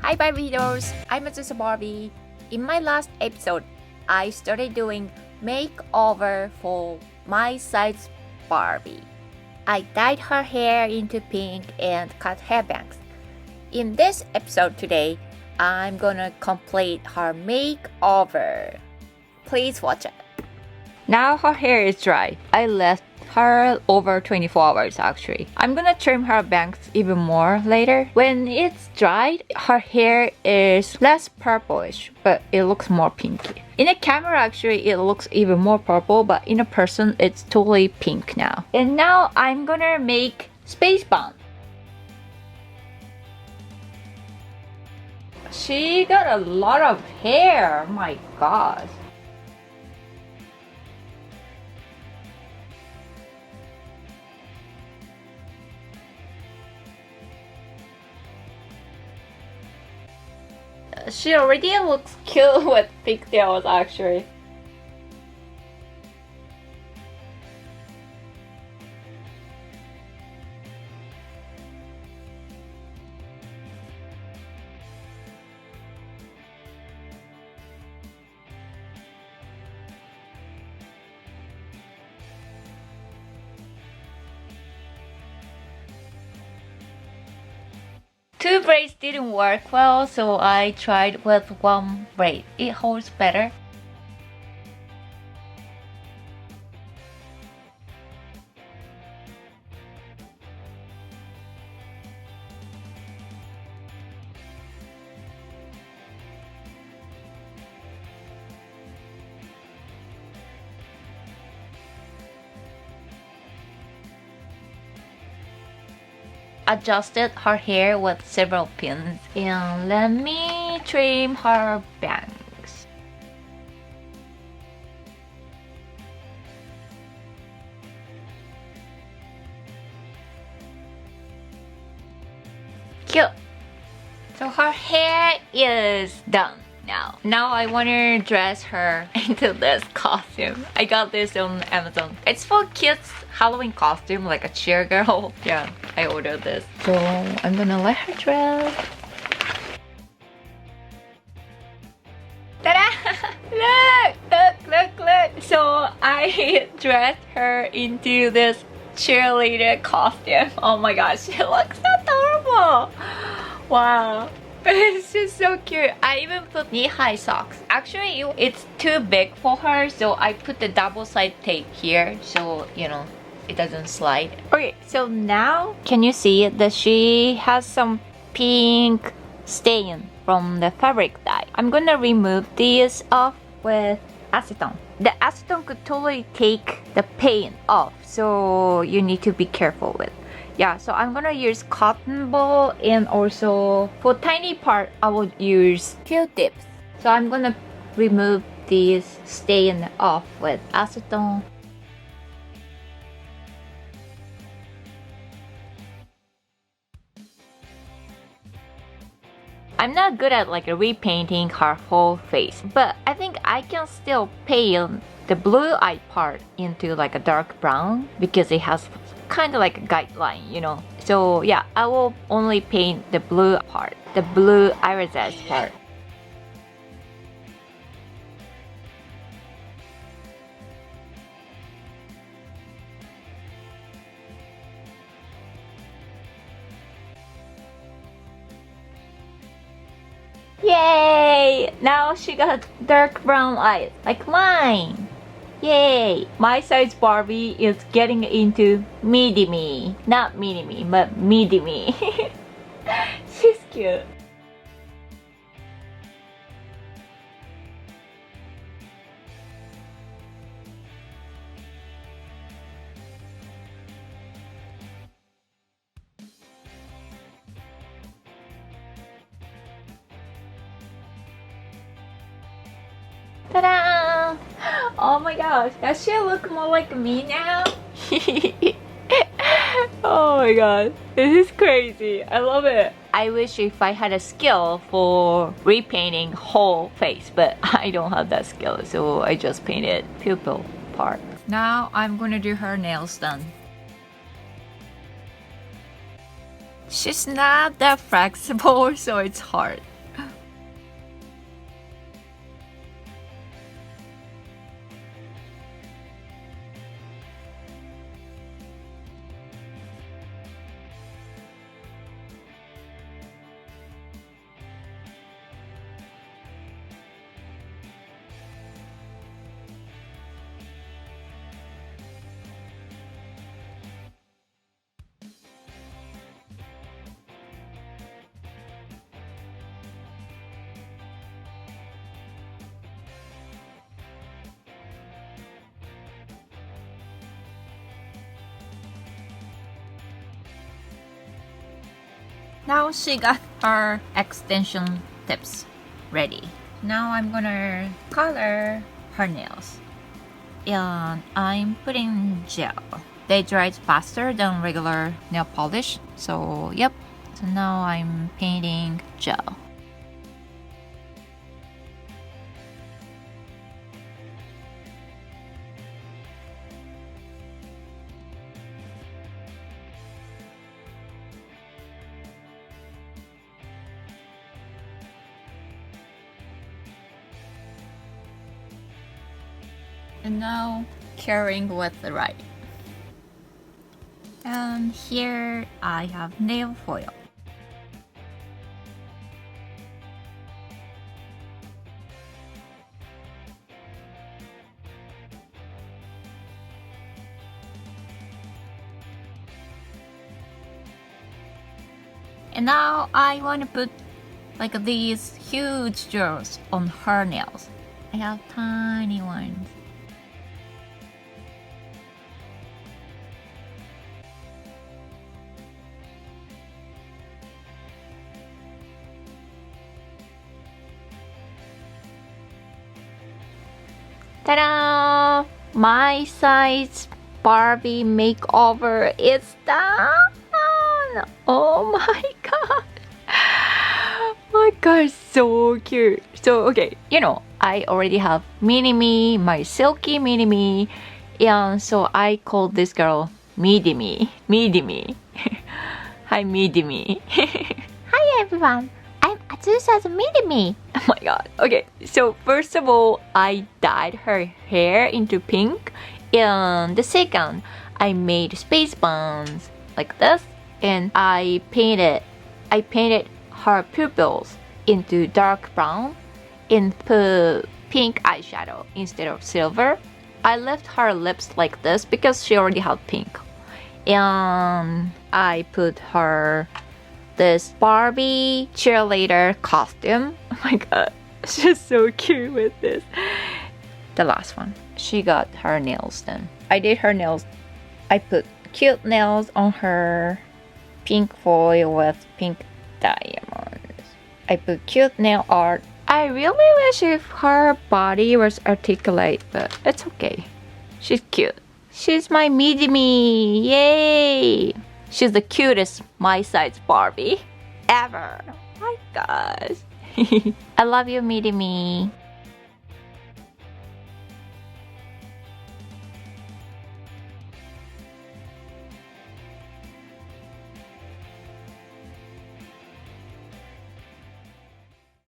Hi Barbie dolls, I'm My Size Barbie. In my last episode, I started doing makeover for My Size Barbie. I dyed her hair into pink and cut hairbands. In this episode today, I'm gonna complete her makeover. Please watch it. Now her hair is dry. I left her over 24 hours actually. I'm gonna trim her bangs even more later. When it's dried, her hair is less purplish, but it looks more pinky. In a camera actually it looks even more purple, but in a person it's totally pink now. And now I'm gonna make space bun. She got a lot of hair, my gosh. She already looks cute with pigtails actually. Two braids didn't work well, so I tried with one braid. It holds better. Adjusted her hair with several pins, and let me trim her bangs. Cute. So her hair is done now. Now I want to dress her into this costume. I got this on Amazon. It's for kids Halloween costume, like a cheer girl. Yeah, I ordered this. So I'm gonna let her dress. Ta-da! Look! So I dressed her into this cheerleader costume. Oh my gosh, she looks adorable. Wow. It's just so cute. I even put knee-high socks. Actually, it's too big for her, so I put the double-side tape here, so you know it doesn't slide. Okay, so now can you see that she has some pink stain from the fabric dye? I'm gonna remove these off with acetone. The acetone could totally take the paint off, so you need to be careful with. Yeah, so I'm gonna use cotton ball, and also for tiny part I will use Q-tips. So I'm gonna remove these stain off with acetone. I'm not good at like repainting her whole face, but I think I can still paint the blue eye part into like a dark brown because it has kind of like a guideline, you know. So yeah, I will only paint the blue part, the blue irises part. Yay! Now she got dark brown eyes, like mine. Yay! My size Barbie is getting into midi-me. Not mini-me, but midi-me. She's cute. Ta-da! Oh my gosh, does she look more like me now? Oh my god, this is crazy. I love it. I wish if I had a skill for repainting whole face, but I don't have that skill, so I just painted pupil part. Now I'm gonna do her nails done. She's not that flexible, so it's hard. Now she got her extension tips ready. Now I'm gonna color her nails. And I'm putting gel. They dried faster than regular nail polish. So yep. So now I'm painting gel. And now carrying with the right. And here I have nail foil. And now I want to put like these huge jewels on her nails. I have tiny ones. Ta-da! My size Barbie makeover is done! Oh my god! My god, so cute! So, okay, you know, I already have mini-me, my silky mini-me, and so I call this girl Midi-me. Midi-me. Hi, Midi-me. Hi, everyone! I'm Azusa's Midi-me. Oh my god. Okay, so first of all, I dyed her hair into pink. And the second, I made space buns like this. And I painted her pupils into dark brown and put pink eyeshadow instead of silver. I left her lips like this because she already had pink. And I put her this Barbie cheerleader costume. Oh my god, she's so cute with this. The last one, she got her nails done. I did her nails. I put cute nails on her, pink foil with pink diamonds. I put cute nail art. I really wish if her body was articulate, but it's okay. She's cute. She's my midi-me. Yay! She's the cutest my size Barbie ever. Oh my gosh. I love you, midi-me.